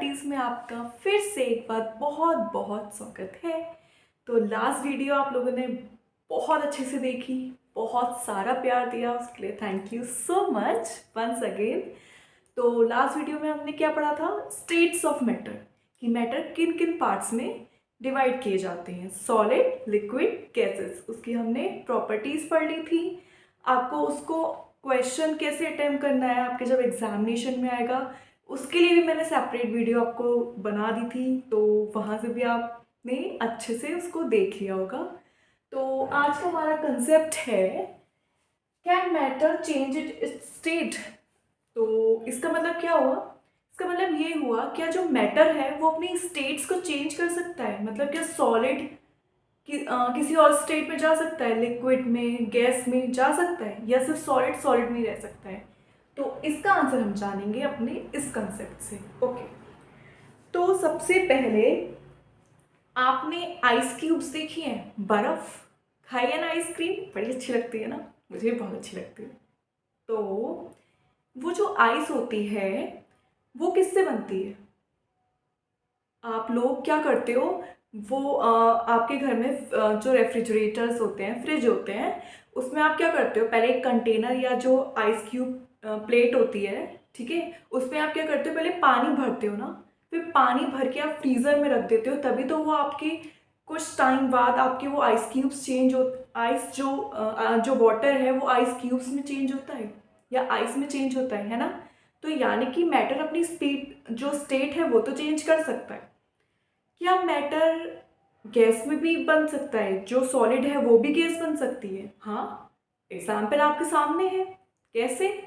Practice में आपका फिर से एक बार बहुत बहुत स्वागत है। तो लास्ट वीडियो आप लोगों ने बहुत अच्छे से देखी, बहुत सारा प्यार दिया, उसके लिए thank you so much once again. तो लास्ट वीडियो में हमने क्या पढ़ा था, स्टेट्स ऑफ मैटर, कि मैटर किन किन पार्ट्स में डिवाइड किए जाते हैं, सॉलिड, लिक्विड, गैसेस। उसकी हमने प्रॉपर्टीज़ पढ़ ली थी। आपको उसको क्वेश्चन कैसे अटेम्प्ट करना है आपके जब एग्जामिनेशन में आएगा, उसके लिए भी मैंने सेपरेट वीडियो आपको बना दी थी, तो वहाँ से भी आपने अच्छे से उसको देख लिया होगा। तो आज का हमारा कंसेप्ट है, can matter change it's state. तो इसका मतलब क्या हुआ, इसका मतलब ये हुआ, क्या जो मैटर है वो अपनी स्टेट्स को चेंज कर सकता है। मतलब क्या सॉलिड किसी और स्टेट में जा सकता है, लिक्विड में, गैस में जा सकता है, या सिर्फ सॉलिड सॉलिड में ही रह सकता है। तो इसका आंसर हम जानेंगे अपने इस कंसेप्ट से। ओके, तो सबसे पहले आपने आइस क्यूब्स देखी हैं, बर्फ खाई है ना, आइसक्रीम बड़ी अच्छी लगती है ना, मुझे भी बहुत अच्छी लगती है। तो वो जो आइस होती है वो किससे बनती है? आप लोग क्या करते हो, वो आपके घर में जो रेफ्रिजरेटर्स होते हैं, फ्रिज होते हैं, उसमें आप क्या करते हो, पहले एक कंटेनर या जो आइस क्यूब प्लेट होती है, ठीक है, उसमें आप क्या करते हो, पहले पानी भरते हो ना, फिर पानी भर के आप फ्रीज़र में रख देते हो, तभी तो वो आपके कुछ टाइम बाद आपके वो आइस क्यूब्स चेंज हो, आइस जो वाटर है वो आइस क्यूब्स में चेंज होता है या आइस में चेंज होता है ना। तो यानी कि मैटर अपनी स्पीड जो स्टेट है वो तो चेंज कर सकता है। क्या मैटर गैस में भी बन सकता है? जो सॉलिड है वो भी गैस बन सकती है। हाँ, एग्जाम्पल आपके सामने है। कैसे?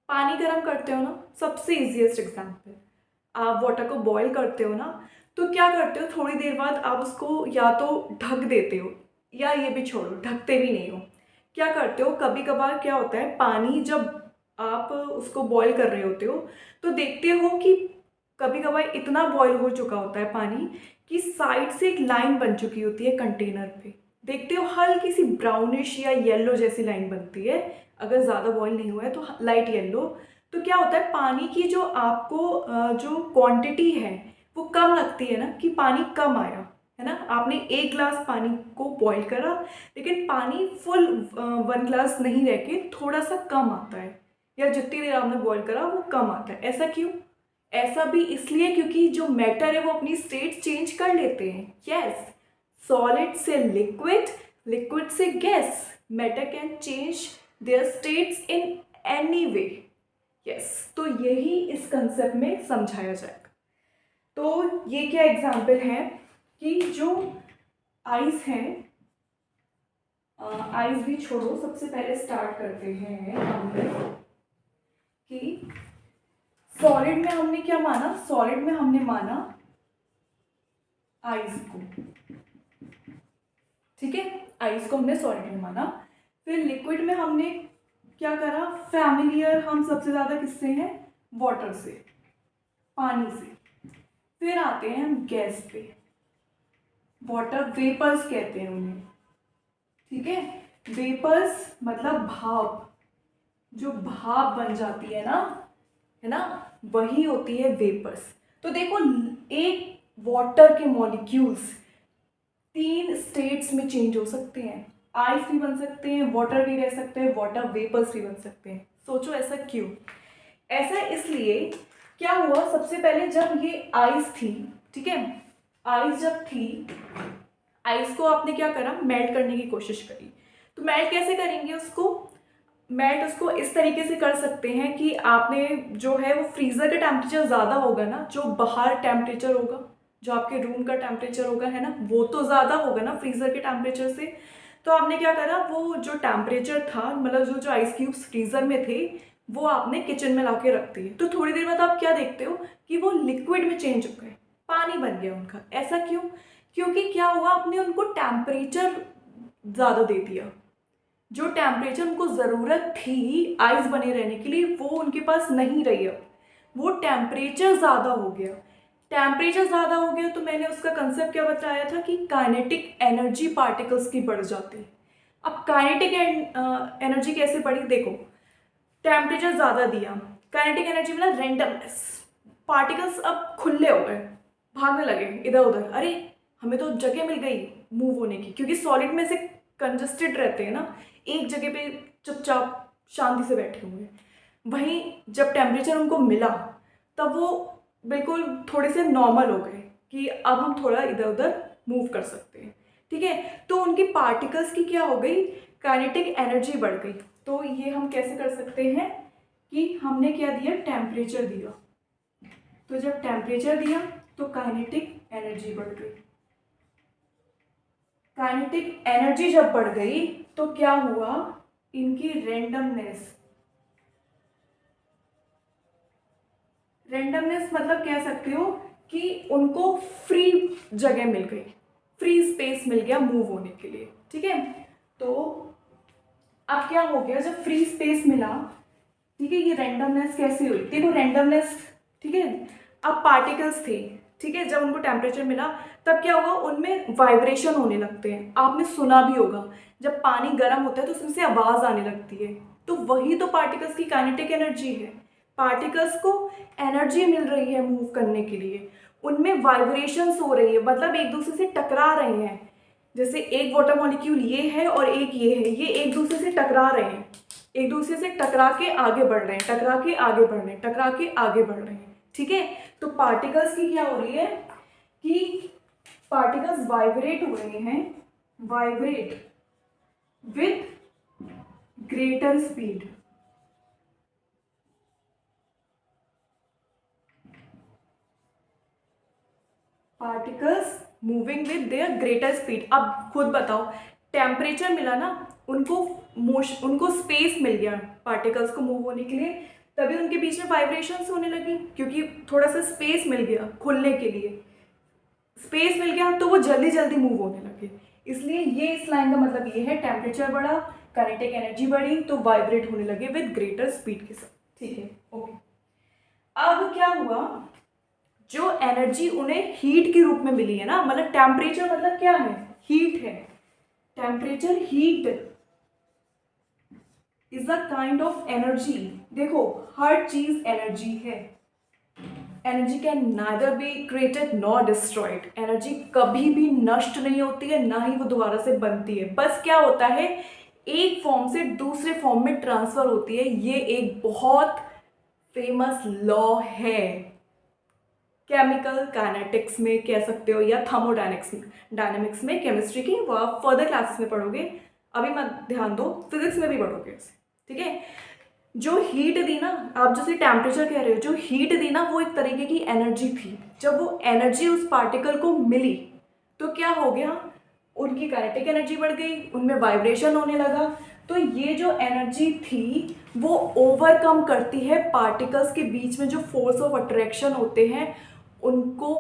पानी गर्म करते हो ना, सबसे इजीएस्ट एग्जाम्पल, आप वाटर को बॉईल करते हो ना, तो क्या करते हो, थोड़ी देर बाद आप उसको या तो ढक देते हो, या ये भी छोड़ो, ढकते भी नहीं हो, क्या करते हो, कभी कभार क्या होता है, पानी जब आप उसको बॉईल कर रहे होते हो तो देखते हो कि कभी कभार इतना बॉईल हो चुका होता है पानी कि साइड से एक लाइन बन चुकी होती है कंटेनर पे, देखते हो हल्की सी ब्राउनिश या येलो जैसी लाइन बनती है, अगर ज़्यादा बॉईल नहीं हुआ है तो लाइट येलो। तो क्या होता है, पानी की जो आपको जो क्वांटिटी है वो कम लगती है ना, कि पानी कम आया है ना, आपने एक ग्लास पानी को बॉईल करा, लेकिन पानी फुल 1 ग्लास नहीं रह के थोड़ा सा कम आता है, या जितनी देर आपने बॉईल करा वो कम आता है। ऐसा क्यों? ऐसा भी इसलिए क्योंकि जो मैटर है वो अपनी स्टेट चेंज कर लेते हैं। यस, सॉलिड से लिक्विड, लिक्विड से gas, matter can change their states in any way. Yes, तो यही इस कंसेप्ट में समझाया जाएगा। तो ये क्या एग्जाम्पल है कि जो आइस है, आइस भी छोड़ो, सबसे पहले स्टार्ट करते हैं हम कि सॉलिड में हमने क्या माना, सॉलिड में हमने माना आइस को, ठीक है, आइस को हमने सॉलिड में माना। फिर लिक्विड में हमने क्या करा, फैमिलियर हम सबसे ज़्यादा किससे हैं, वाटर से, पानी से। फिर आते हैं हम गैस पे, वाटर वेपर्स कहते हैं उन्हें, ठीक है, वेपर्स मतलब भाप, जो भाप बन जाती है ना, वही होती है वेपर्स। तो देखो, एक वाटर के मॉलिक्यूल्स 3 स्टेट्स में चेंज हो सकते हैं, आइस भी बन सकते हैं, वाटर भी रह सकते हैं, वाटर वेपर्स भी बन सकते हैं। सोचो ऐसा क्यों? ऐसा इसलिए, क्या हुआ, सबसे पहले जब ये आइस थी, ठीक है, आइस जब थी, आइस को आपने क्या करा, मेल्ट करने की कोशिश करी। तो मेल्ट कैसे करेंगे उसको, मेल्ट उसको इस तरीके से कर सकते हैं कि आपने जो है वो फ्रीज़र का टेम्परेचर ज़्यादा होगा ना, जो बाहर टेम्परेचर होगा, जो आपके रूम का टेम्परेचर होगा है ना, वो तो ज़्यादा होगा ना फ्रीज़र के टेम्परेचर से। तो आपने क्या करा, वो जो टेम्परेचर था, मतलब जो आइस क्यूब्स फ्रीज़र में थे, वो आपने किचन में ला के रख दिए। तो थोड़ी देर बाद आप क्या देखते हो कि वो लिक्विड में चेंज हो गए, पानी बन गया उनका। ऐसा क्यों? क्योंकि क्या हुआ, आपने उनको टेम्परेचर ज़्यादा दे दिया, जो टेम्परेचर उनको ज़रूरत थी आइस बने रहने के लिए वो उनके पास नहीं रही। अब वो टेम्परेचर ज़्यादा हो गया, टेम्परेचर ज़्यादा हो गया, तो मैंने उसका कंसेप्ट क्या बताया था कि काइनेटिक एनर्जी पार्टिकल्स की बढ़ जाती है। अब काइनेटिक एनर्जी कैसे बढ़ी, देखो, टेम्परेचर ज़्यादा दिया, काइनेटिक एनर्जी मतलब रेंडमनेस, पार्टिकल्स अब खुले हो गए, भागने लगे इधर उधर। अरे हमें तो जगह मिल गई मूव होने की, क्योंकि सॉलिड में से कंजस्टेड रहते हैं ना, एक जगह पे चुपचाप शांति से बैठे हुए। वहीं जब टेम्परेचर उनको मिला तब वो बिल्कुल थोड़े से नॉर्मल हो गए कि अब हम थोड़ा इधर उधर मूव कर सकते हैं। ठीक है, तो उनकी पार्टिकल्स की क्या हो गई, काइनेटिक एनर्जी बढ़ गई। तो ये हम कैसे कर सकते हैं कि हमने क्या दिया, टेम्परेचर दिया। तो जब टेम्परेचर दिया तो काइनेटिक एनर्जी बढ़ गई। काइनेटिक एनर्जी जब बढ़ गई तो क्या हुआ, इनकी रेंडमनेस मतलब कह सकते हो कि उनको फ्री जगह मिल गई, फ्री स्पेस मिल गया मूव होने के लिए। ठीक है, तो अब क्या हो गया, जब फ्री स्पेस मिला, ठीक है, ये रैंडमनेस कैसे हुई, देखो रैंडमनेस, ठीक है, अब पार्टिकल्स थे, ठीक है, जब उनको टेम्परेचर मिला तब क्या होगा, उनमें वाइब्रेशन होने लगते हैं। आपने सुना भी होगा जब पानी गर्म होता है तो उसमें से आवाज़ आने लगती है, तो वही तो पार्टिकल्स की काइनेटिक एनर्जी है। पार्टिकल्स को एनर्जी मिल रही है मूव करने के लिए, उनमें वाइब्रेशंस हो रही है, मतलब एक दूसरे से टकरा रहे हैं। जैसे एक वाटर मॉलिक्यूल ये है और एक ये है, ये एक दूसरे से टकरा रहे हैं, एक दूसरे से टकरा के आगे बढ़ रहे हैं, टकरा के आगे बढ़ रहे हैं, टकरा के आगे बढ़ रहे हैं। ठीक है, तो पार्टिकल्स की क्या हो रही है कि पार्टिकल्स वाइब्रेट हो रहे हैं, vibrate with greater speed. Particles moving with their greater speed. अब खुद बताओ, टेम्परेचर मिला ना, उनको स्पेस मिल गया पार्टिकल्स को मूव होने के लिए, तभी उनके बीच में वाइब्रेशंस होने लगी, क्योंकि थोड़ा सा स्पेस मिल गया खुलने के लिए, स्पेस मिल गया तो वो जल्दी जल्दी मूव होने लगे। इसलिए ये इस लाइन का मतलब ये है, टेम्परेचर बढ़ा, काइनेटिक एनर्जी बढ़ी, तो वाइब्रेट होने लगे विद ग्रेटर स्पीड के साथ। ठीक है, ओके। अब क्या हुआ, जो एनर्जी उन्हें हीट के रूप में मिली है ना, मतलब टेम्परेचर मतलब क्या है, हीट है। Temperature heat is a kind of energy. देखो हर चीज एनर्जी है, energy can neither be created nor destroyed. Energy कभी भी नष्ट नहीं होती है, ना ही वो दोबारा से बनती है, बस क्या होता है, एक फॉर्म से दूसरे फॉर्म में ट्रांसफर होती है। ये एक बहुत फेमस लॉ है, केमिकल काइनेटिक्स में कह सकते हो, या डायनेमिक्स में, केमिस्ट्री की वो आप फर्दर क्लासेस में पढ़ोगे, अभी मत ध्यान दो, फिजिक्स में भी पढ़ोगे इसे। ठीक है, जो हीट दी ना, आप जैसे टेम्परेचर कह रहे हो, जो हीट दी ना वो एक तरीके की एनर्जी थी। जब वो एनर्जी उस पार्टिकल को मिली तो क्या हो गया, उनकी काइनेटिक एनर्जी बढ़ गई, उनमें वाइब्रेशन होने लगा। तो ये जो एनर्जी थी वो ओवरकम करती है पार्टिकल्स के बीच में जो फोर्स ऑफ अट्रैक्शन होते हैं, उनको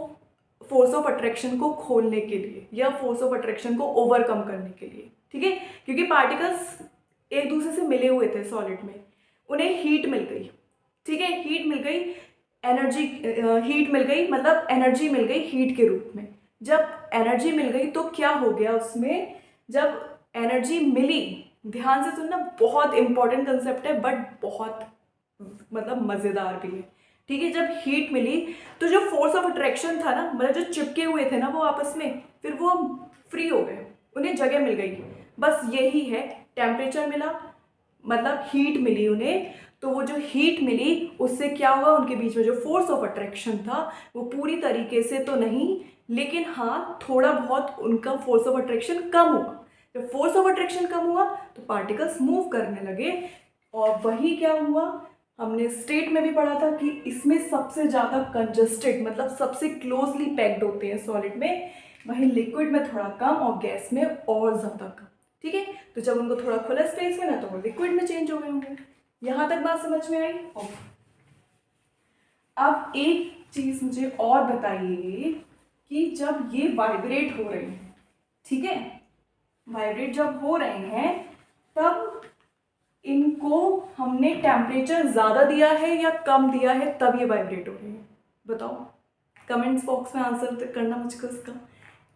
फोर्स ऑफ अट्रैक्शन को खोलने के लिए या फोर्स ऑफ अट्रैक्शन को ओवरकम करने के लिए। ठीक है, क्योंकि पार्टिकल्स एक दूसरे से मिले हुए थे सॉलिड में, उन्हें हीट मिल गई। ठीक है, हीट मिल गई, एनर्जी, हीट मिल गई मतलब एनर्जी मिल गई हीट के रूप में। जब एनर्जी मिल गई तो क्या हो गया उसमें, जब एनर्जी मिली, ध्यान से सुनना, बहुत इंपॉर्टेंट कंसेप्ट है बट बहुत मतलब मज़ेदार भी है। ठीक है, जब हीट मिली तो जो फोर्स ऑफ अट्रैक्शन था ना, मतलब जो चिपके हुए थे ना वो आपस में, फिर वो फ्री हो गए, उन्हें जगह मिल गई। बस यही है, टेम्परेचर मिला मतलब हीट मिली उन्हें, तो वो जो हीट मिली उससे क्या हुआ, उनके बीच में जो फोर्स ऑफ अट्रैक्शन था वो पूरी तरीके से तो नहीं, लेकिन हाँ थोड़ा बहुत उनका फोर्स ऑफ अट्रैक्शन कम हुआ। जब फोर्स ऑफ अट्रैक्शन कम हुआ तो पार्टिकल्स मूव करने लगे, और वही क्या हुआ, हमने स्टेट में भी पढ़ा था कि इसमें सबसे ज़्यादा कंजस्टेड मतलब सबसे क्लोजली पैक्ड होते हैं सॉलिड में, वहीं लिक्विड में थोड़ा कम और गैस में और ज़्यादा कम। ठीक है, तो जब उनको थोड़ा खुला स्पेस मिला तो वो लिक्विड में चेंज हो गए होंगे। यहाँ तक बात समझ में आई? ओके। अब एक चीज़ मुझे और बताइए कि जब ये वाइब्रेट हो रहे हैं, ठीक है, वाइब्रेट जब हो रहे हैं तब इनको हमने टेम्परेचर ज़्यादा दिया है या कम दिया है तब ये वाइब्रेट हो रही है, बताओ कमेंट्स बॉक्स में आंसर करना मुझको इसका।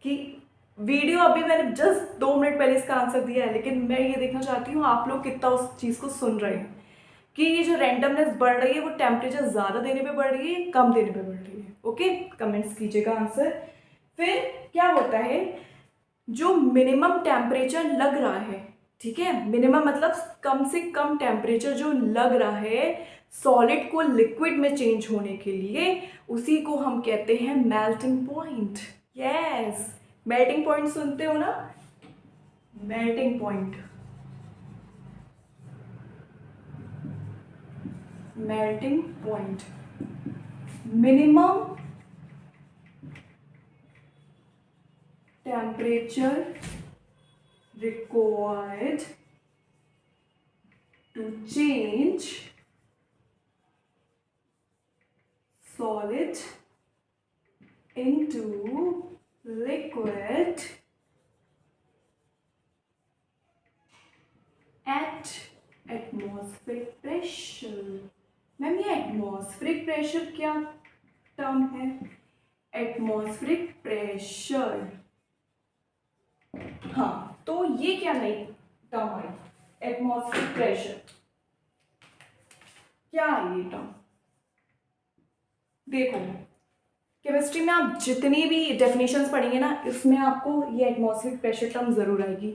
कि वीडियो अभी मैंने जस्ट 2 मिनट पहले इसका आंसर दिया है, लेकिन मैं ये देखना चाहती हूँ आप लोग कितना उस चीज़ को सुन रहे हैं, कि ये जो रैंडमनेस बढ़ रही है वो टेम्परेचर ज़्यादा देने पे बढ़ रही है, कम देने पे बढ़ रही है। ओके, कमेंट्स कीजिएगा आंसर। फिर क्या होता है, जो मिनिमम टेम्परेचर लग रहा है, ठीक है, मिनिमम मतलब कम से कम टेम्परेचर जो लग रहा है सॉलिड को लिक्विड में चेंज होने के लिए, उसी को हम कहते हैं melting point. Yes, melting point सुनते हो ना, melting point, melting point, minimum temperature required to change solid into liquid at atmospheric pressure। Ma'am ये एटमॉस्फेरिक प्रेशर क्या टर्म है? एटमॉस्फेरिक प्रेशर, हाँ, तो ये क्या नई टर्म आई? एटमॉस्फेरिक प्रेशर क्या है ये टर्म? देखो, केमिस्ट्री में आप जितनी भी डेफिनेशंस पढ़ेंगे ना, इसमें आपको ये एटमॉस्फेरिक प्रेशर टर्म जरूर आएगी।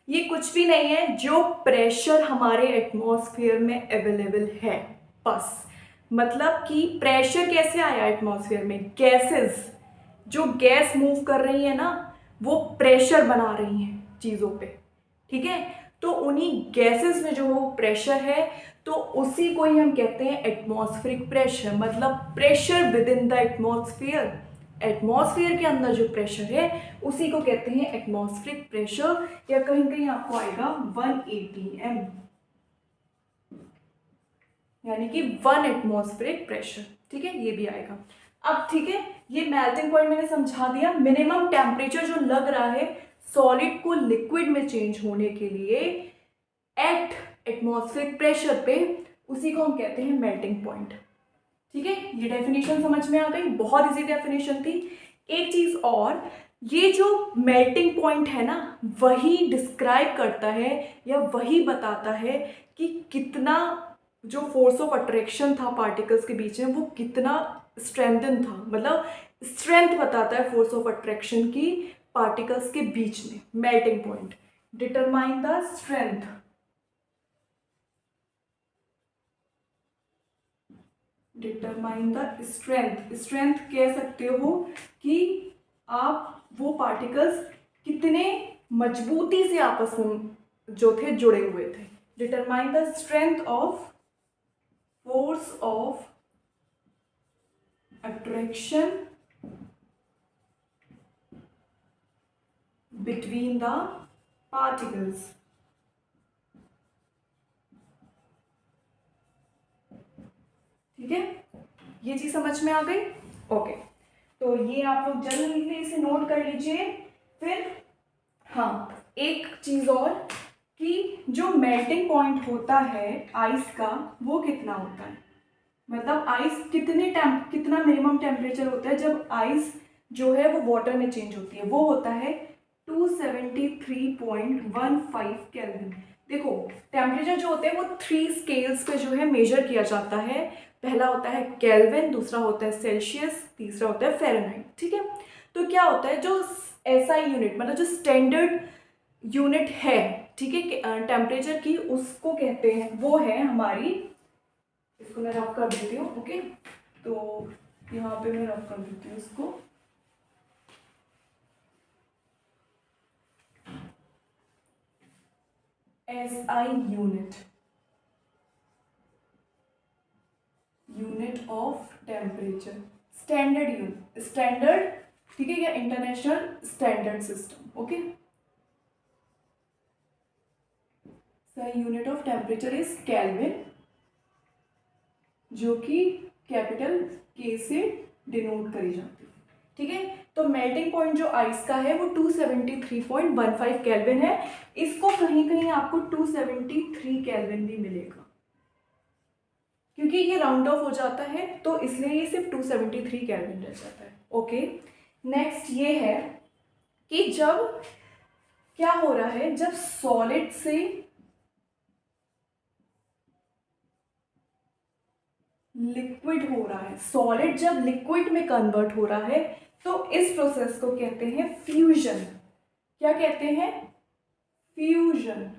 ये कुछ भी नहीं है, जो प्रेशर हमारे एटमॉस्फेयर में अवेलेबल है, बस। मतलब कि प्रेशर कैसे आया एटमॉस्फेयर में? गैसेस, जो गैस मूव कर रही है ना, वो प्रेशर बना रही हैं चीज़ों पे, ठीक है। तो उन्हीं गैसेस में जो प्रेशर है, तो उसी को ही हम कहते हैं एटमॉस्फेरिक प्रेशर। मतलब pressure with in the atmosphere, atmosphere के अंदर जो प्रेशर है उसी को कहते हैं एटमॉस्फेरिक प्रेशर, या कहीं कहीं आपको आएगा 1 atm, यानी कि 1 एटमॉस्फेरिक प्रेशर, ठीक है, ये भी आएगा। अब ठीक है, ये मेल्टिंग पॉइंट मैंने समझा दिया। मिनिमम टेम्परेचर जो लग रहा है सॉलिड को लिक्विड में चेंज होने के लिए एट एटमॉस्फेरिक प्रेशर पे, उसी को हम कहते हैं मेल्टिंग पॉइंट, ठीक है। ये डेफिनेशन समझ में आ गई, बहुत इजी डेफिनेशन थी। एक चीज और, ये जो मेल्टिंग पॉइंट है ना, वही डिस्क्राइब करता है या वही बताता है कि कितना जो फोर्स ऑफ अट्रैक्शन था पार्टिकल्स के बीच में वो कितना स्ट्रेंथन था। मतलब स्ट्रेंथ बताता है फोर्स ऑफ अट्रैक्शन की पार्टिकल्स के बीच में। Melting point determine the strength, determine the strength. Strength कह सकते हो कि आप वो पार्टिकल्स कितने मजबूती से आपस में जो थे जुड़े हुए थे। Determine the strength of force of attraction between the particles. ठीक है, ये चीज समझ में आ गई? ओके, तो ये आप लोग जल्दी से इसे नोट कर लीजिए। फिर हाँ, एक चीज और कि जो मेल्टिंग पॉइंट होता है आइस का, वो कितना होता है? मतलब आइस कितना मिनिमम टेम्परेचर होता है जब आइस जो है वो वाटर में चेंज होती है? वो होता है 273.15 केल्विन। देखो, टेम्परेचर जो होते हैं वो 3 स्केल्स पे जो है मेजर किया जाता है। पहला होता है केल्विन, दूसरा होता है सेल्सियस, तीसरा होता है फ़ारेनहाइट, ठीक है। तो क्या होता है, जो एसआई यूनिट मतलब जो स्टैंडर्ड यूनिट है, ठीक है, टेम्परेचर की, उसको कहते हैं, वो है हमारी, इसको मैं रफ कर देती हूँ। ओके, तो यहाँ पे मैं रफ कर देती हूँ इसको। SI unit, unit of temperature, standard unit, standard, ठीक है, या international standard system. Okay, unit of temperature is kelvin, जो कि कैपिटल के से डिनोट करी जाती है, ठीक है। तो मेल्टिंग पॉइंट जो आइस का है वो 273.15 केल्विन है। इसको कहीं कहीं आपको 273 केल्विन भी मिलेगा, क्योंकि ये राउंड ऑफ हो जाता है, तो इसलिए ये सिर्फ 273 केल्विन रह जाता है। ओके, नेक्स्ट ये है कि जब क्या हो रहा है, जब सॉलिड से लिक्विड हो रहा है, सॉलिड जब लिक्विड में कन्वर्ट हो रहा है तो इस प्रोसेस को कहते हैं फ्यूजन। क्या कहते हैं? फ्यूजन।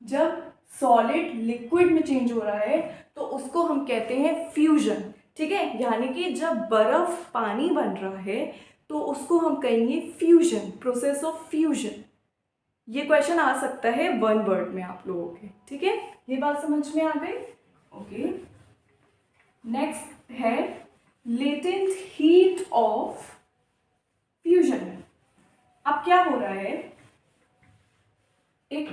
जब सॉलिड लिक्विड में चेंज हो रहा है तो उसको हम कहते हैं फ्यूजन। ठीक है, यानी कि जब बर्फ पानी बन रहा है तो उसको हम कहेंगे फ्यूजन, प्रोसेस ऑफ फ्यूजन। ये क्वेश्चन आ सकता है 1 वर्ड में आप लोगों के। ठीक है, ये बात समझ में आ गई? ओके, नेक्स्ट है लेटेंट हीट ऑफ फ्यूजन। अब क्या हो रहा है, एक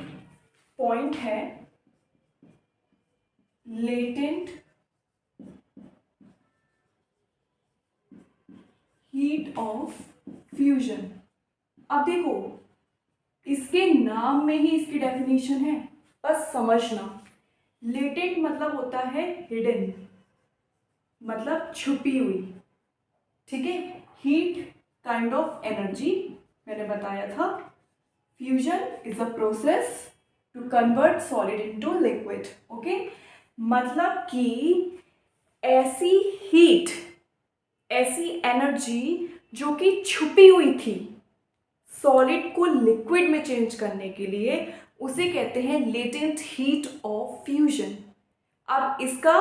पॉइंट है लेटेंट हीट ऑफ फ्यूजन। अब देखो, इसके नाम में ही इसकी डेफिनेशन है, बस समझना। लेटेंट मतलब होता है हिडन, मतलब छुपी हुई। ठीक है, हीट काइंड ऑफ एनर्जी, मैंने बताया था। Fusion is a process to convert solid into liquid. Okay, मतलब कि ऐसी हीट, ऐसी एनर्जी जो कि छुपी हुई थी सॉलिड को लिक्विड में चेंज करने के लिए, उसे कहते हैं लेटेंट हीट ऑफ फ्यूजन। अब इसका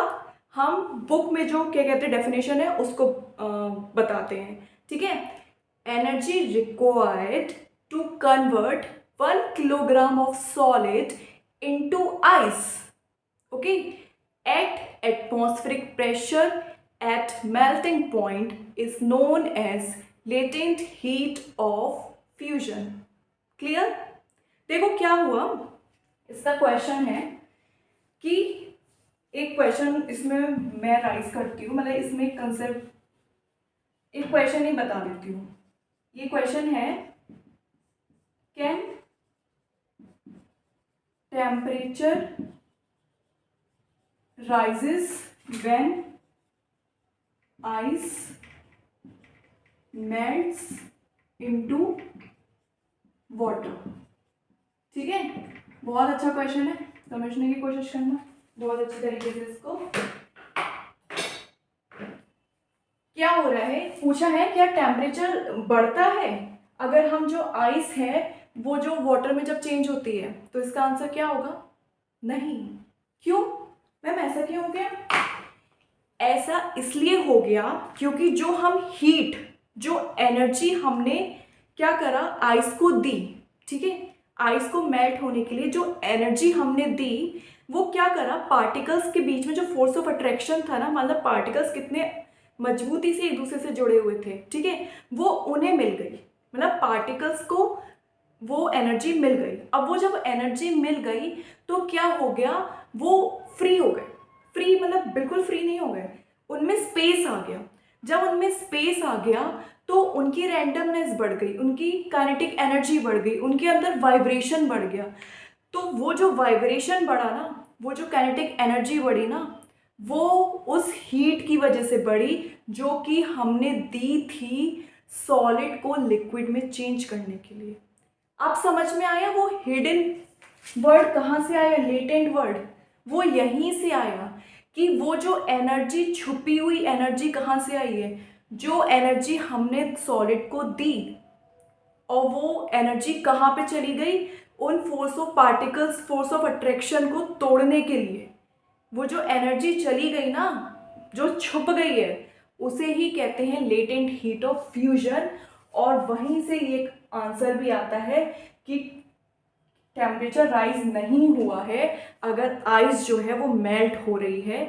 हम बुक में जो क्या कहते हैं डेफिनेशन है उसको बताते हैं। ठीक है, energy required to convert 1 kilogram of solid into ice, okay, at atmospheric pressure at melting point is known as latent heat of fusion. Clear? देखो क्या हुआ, इसका क्वेश्चन है कि एक क्वेश्चन इसमें मैं राइज करती हूँ, मतलब इसमें एक कंसेप्ट, एक क्वेश्चन ही बता देती हूँ। ये क्वेश्चन है, can temperature rises when ice melts into water। ठीक है, बहुत अच्छा क्वेश्चन है, समझने की कोशिश करना बहुत अच्छी तरीके से इसको। क्या हो रहा है, पूछा है क्या टेम्परेचर बढ़ता है अगर हम जो आइस है वो जो वाटर में जब चेंज होती है? तो इसका आंसर क्या होगा? नहीं। क्यों मैम, ऐसा क्यों हो गया? ऐसा इसलिए हो गया क्योंकि जो हम हीट, जो एनर्जी हमने क्या करा, आइस को दी। ठीक है, आइस को मेल्ट होने के लिए जो एनर्जी हमने दी, वो क्या करा, पार्टिकल्स के बीच में जो फोर्स ऑफ अट्रैक्शन था ना, मतलब पार्टिकल्स कितने मजबूती से एक दूसरे से जुड़े हुए थे, ठीक है, वो उन्हें मिल गई, मतलब पार्टिकल्स को वो एनर्जी मिल गई। अब वो जब एनर्जी मिल गई तो क्या हो गया, वो फ्री हो गए। फ्री मतलब बिल्कुल फ्री नहीं हो गए, उनमें स्पेस आ गया। जब उनमें स्पेस आ गया तो उनकी रैंडमनेस बढ़ गई, उनकी काइनेटिक एनर्जी बढ़ गई, उनके अंदर वाइब्रेशन बढ़ गया। तो वो जो वाइब्रेशन बढ़ा ना, वो जो काइनेटिक एनर्जी बढ़ी ना, वो उस हीट की वजह से बढ़ी जो कि हमने दी थी सॉलिड को लिक्विड में चेंज करने के लिए। आप समझ में आया वो हिडन वर्ड कहाँ से आया, लेटेंट वर्ड, वो यहीं से आया कि वो जो एनर्जी, छुपी हुई एनर्जी कहाँ से आई है, जो एनर्जी हमने सॉलिड को दी और वो एनर्जी कहाँ पे चली गई, उन force of particles, force of attraction को तोड़ने के लिए। वो जो एनर्जी चली गई ना, जो छुप गई है, उसे ही कहते हैं लेटेंट हीट ऑफ फ्यूजन। और वहीं से ये आंसर भी आता है कि टेम्परेचर राइज नहीं हुआ है अगर आइस जो है वो मेल्ट हो रही है,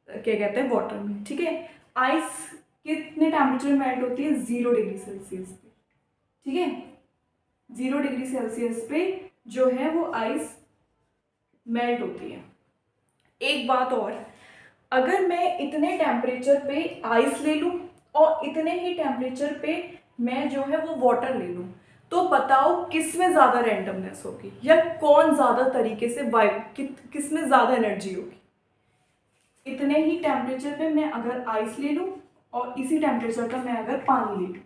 क्या कहते हैं, वाटर में। ठीक है, आइस कितने टेम्परेचर में मेल्ट होती है? 0 डिग्री सेल्सियस पे। ठीक है, 0 डिग्री सेल्सियस पे जो है वो आइस मेल्ट होती है। एक बात और, अगर मैं इतने टेम्परेचर पे आइस ले लूँ और इतने ही टेम्परेचर पे मैं जो है वो वाटर ले लूँ, तो बताओ किस में ज़्यादा रैंडमनेस होगी, या कौन ज़्यादा तरीके से किस में ज़्यादा एनर्जी होगी? इतने ही टेम्परेचर पे मैं अगर आइस ले लूँ और इसी टेम्परेचर का मैं अगर पानी ले लूँ,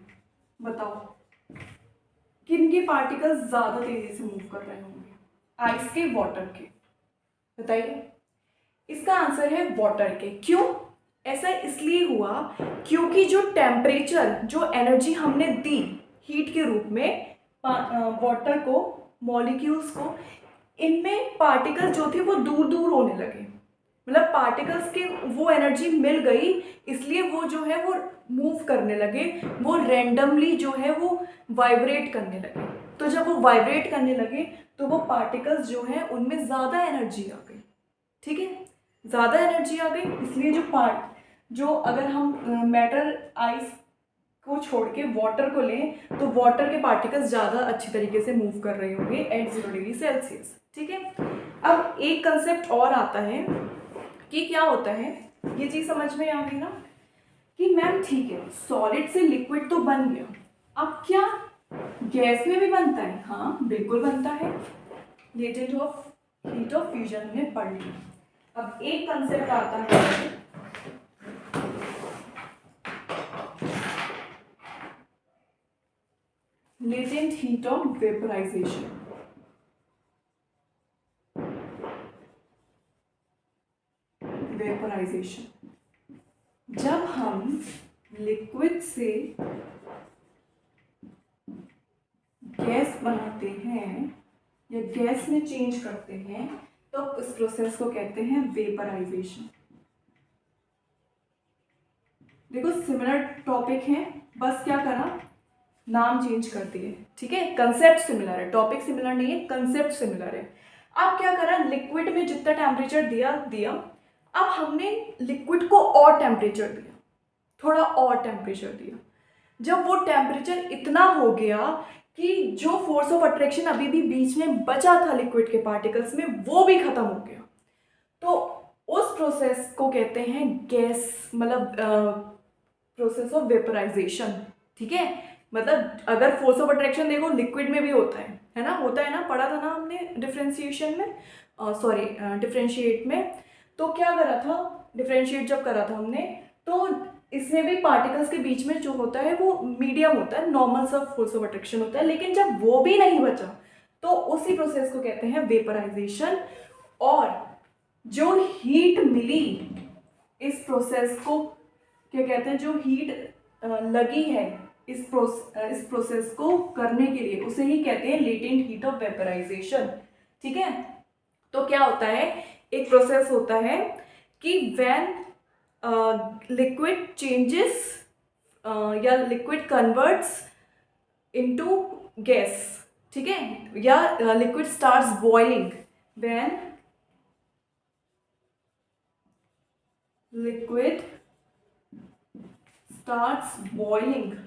बताओ किन के पार्टिकल्स ज़्यादा तेज़ी से मूव कर रहे होंगे, आइस के, वाटर के? बताइए। इसका आंसर है वाटर के। क्यों ऐसा इसलिए हुआ क्योंकि जो टेम्परेचर, जो एनर्जी हमने दी हीट के रूप में वाटर को, मॉलिक्यूल्स को, इनमें पार्टिकल्स जो थे वो दूर दूर होने लगे। मतलब पार्टिकल्स के वो एनर्जी मिल गई, इसलिए वो जो है वो मूव करने लगे, वो रैंडमली जो है वो वाइब्रेट करने लगे। तो जब वो वाइब्रेट करने लगे तो वो पार्टिकल्स जो है उनमें ज़्यादा एनर्जी आ गई। ठीक है, ज़्यादा एनर्जी आ गई, इसलिए जो अगर हम मेटल आइस को छोड़ के वाटर को लें तो वाटर के पार्टिकल्स ज़्यादा अच्छी तरीके से मूव कर रहे होंगे एट 0 डिग्री सेल्सियस। ठीक है, अब एक कंसेप्ट और आता है कि क्या होता है, ये चीज़ समझ में आ गई ना कि मैम ठीक है सॉलिड से लिक्विड तो बन गया, अब क्या गैस में भी बनता है? हाँ बिल्कुल बनता है, latent of heat of fusion में पढ़ लिया। अब एक कंसेप्ट आता है latent heat of vaporization. Vaporization, जब हम लिक्विड से गैस बनाते हैं या गैस में चेंज करते हैं तो इस प्रोसेस को कहते हैं वेपराइजेशन। देखो सिमिलर टॉपिक है, बस क्या करा, नाम चेंज कर दिए। ठीक है, कंसेप्ट सिमिलर है, टॉपिक सिमिलर नहीं है, कंसेप्ट सिमिलर है। अब क्या करा, लिक्विड में जितना टेम्परेचर दिया, अब हमने लिक्विड को और टेम्परेचर दिया, थोड़ा और टेम्परेचर दिया। जब वो टेम्परेचर इतना हो गया कि जो फोर्स ऑफ अट्रैक्शन अभी भी बीच में बचा था लिक्विड के पार्टिकल्स में वो भी खत्म हो गया, तो उस प्रोसेस को कहते हैं गैस, मतलब प्रोसेस ऑफ वेपराइजेशन। ठीक है, मतलब अगर फोर्स ऑफ अट्रैक्शन देखो लिक्विड में भी होता है ना, होता है ना, पढ़ा था ना हमने डिफरेंशिएशन में, सॉरी डिफरेंशिएट में। तो क्या करा था, डिफरेंशिएट जब करा था हमने, तो इसमें भी पार्टिकल्स के बीच में जो होता है वो मीडियम होता है, नॉर्मल सा फोर्स ऑफ अट्रैक्शन होता है। लेकिन जब वो भी नहीं बचा तो उसी प्रोसेस को कहते हैं वेपराइजेशन। और जो हीट मिली इस प्रोसेस को क्या कहते हैं, जो हीट लगी है इस प्रोसेस को करने के लिए उसे ही कहते हैं लेटेंट हीट ऑफ वेपराइजेशन। ठीक है, तो क्या होता है, एक प्रोसेस होता है कि व्हेन लिक्विड चेंजेस या लिक्विड कन्वर्ट्स इनटू गैस। ठीक है, या liquid starts boiling, when liquid starts boiling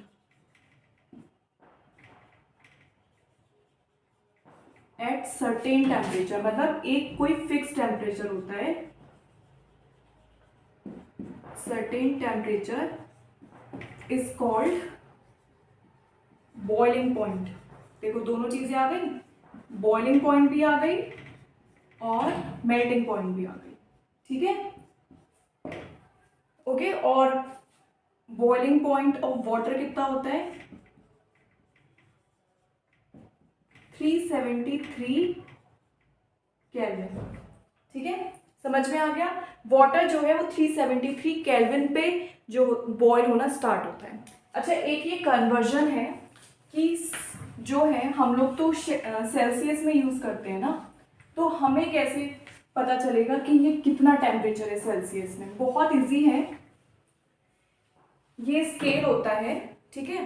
at certain temperature, मतलब एक कोई फिक्स टेम्परेचर होता है, certain temperature is called boiling point। देखो दोनों चीजें आ गई, बॉइलिंग पॉइंट भी आ गई और मेल्टिंग पॉइंट भी आ गई। ठीक है, ओके। और बॉइलिंग पॉइंट ऑफ वाटर कितना होता है, 373 केल्विन। ठीक है, समझ में आ गया, वाटर जो है वो 373 केल्विन पे जो बॉयल होना स्टार्ट होता है। अच्छा, एक ये कन्वर्जन है कि जो है हम लोग तो सेल्सियस में यूज करते हैं ना, तो हमें कैसे पता चलेगा कि ये कितना टेम्परेचर है सेल्सियस में? बहुत इजी है, ये स्केल होता है। ठीक है,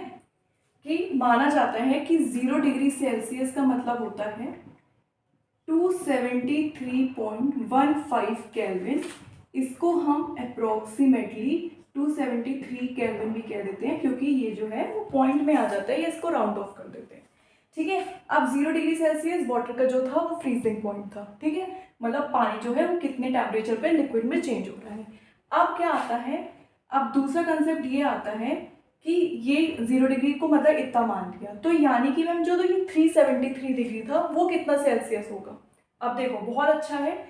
कि माना जाता है कि 0 डिग्री सेल्सियस का मतलब होता है 273.15 केल्विन। इसको हम अप्रोक्सीमेटली 273 केल्विन भी कह देते हैं, क्योंकि ये जो है वो पॉइंट में आ जाता है, या इसको राउंड ऑफ कर देते हैं। ठीक है, अब 0 डिग्री सेल्सियस वाटर का जो था वो फ्रीजिंग पॉइंट था। ठीक है, मतलब पानी जो है वो कितने टेम्परेचर पे लिक्विड में चेंज हो रहा है। अब क्या आता है, अब दूसरा कंसेप्ट ये आता है कि ये 0 डिग्री को मतलब इतना मान लिया, तो यानी कि मैम जो तो ये 373 डिग्री था वो कितना सेल्सियस होगा। अब देखो बहुत अच्छा है,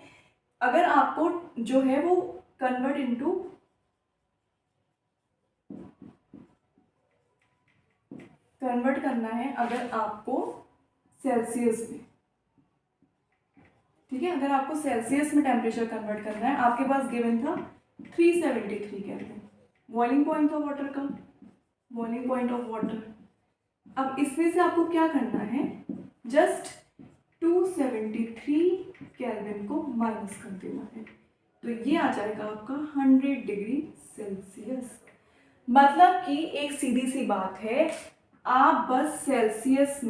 अगर आपको जो है वो कन्वर्ट इनटू करना है, अगर आपको सेल्सियस में, ठीक है। अगर आपको सेल्सियस में टेम्परेचर कन्वर्ट करना है, आपके पास गिवन था 373 केल्विन, बॉइलिंग पॉइंट था वाटर का, बॉइलिंग पॉइंट ऑफ वाटर। अब इसमें से आपको क्या करना है, जस्ट 273 केल्विन को माइनस कर देना है, तो ये आ जाएगा आपका 100 डिग्री सेल्सियस। मतलब कि एक सीधी सी बात है, आप बस सेल्सियस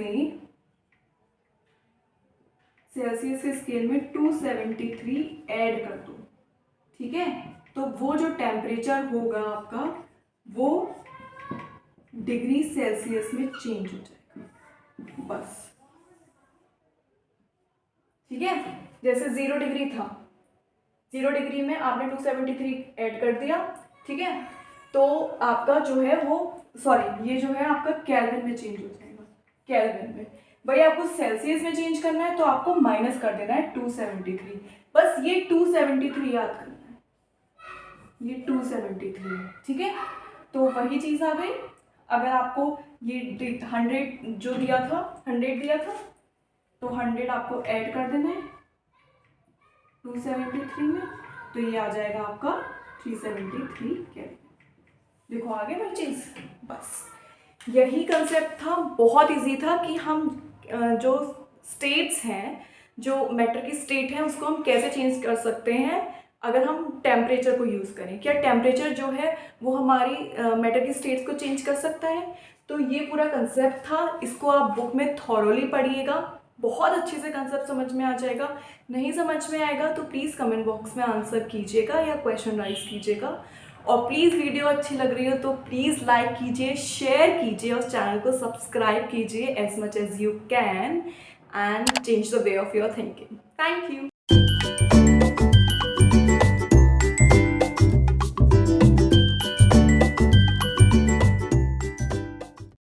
के स्केल में 273 ऐड कर दो, ठीक है। तो वो जो टेम्परेचर होगा आपका वो डिग्री सेल्सियस में चेंज हो जाएगा, बस, ठीक है। जैसे 0 डिग्री था, 0 डिग्री में आपने 273 ऐड कर दिया, ठीक है, तो आपका जो है वो, सॉरी, ये जो है आपका केल्विन में चेंज हो जाएगा, केल्विन में। भाई आपको सेल्सियस में चेंज करना है तो आपको माइनस कर देना है 273, बस ये 273 याद करना है, ये 273 है, ठीक है। तो वही चीज़ आ गई। अगर आपको ये 100 जो दिया था, 100 दिया था, तो 100 आपको ऐड कर देना है 273 में, तो ये आ जाएगा आपका 373 केल्विन। देखो आगे वही चीज़, बस यही कंसेप्ट था। बहुत इजी था कि हम जो स्टेट्स हैं, जो मैटर की स्टेट है, उसको हम कैसे चेंज कर सकते हैं अगर हम टेम्परेचर को यूज़ करें। क्या टेम्परेचर जो है वो हमारी मैटर की स्टेट्स को चेंज कर सकता है? तो ये पूरा कंसेप्ट था। इसको आप बुक में थॉरोली पढ़िएगा, बहुत अच्छे से कंसेप्ट समझ में आ जाएगा। नहीं समझ में आएगा तो प्लीज़ कमेंट बॉक्स में आंसर कीजिएगा या क्वेश्चन राइज कीजिएगा। और प्लीज़ वीडियो अच्छी लग रही हो तो प्लीज़ लाइक कीजिए, शेयर कीजिए और चैनल को सब्सक्राइब कीजिए as much as you can and change the way of your thinking. Thank you.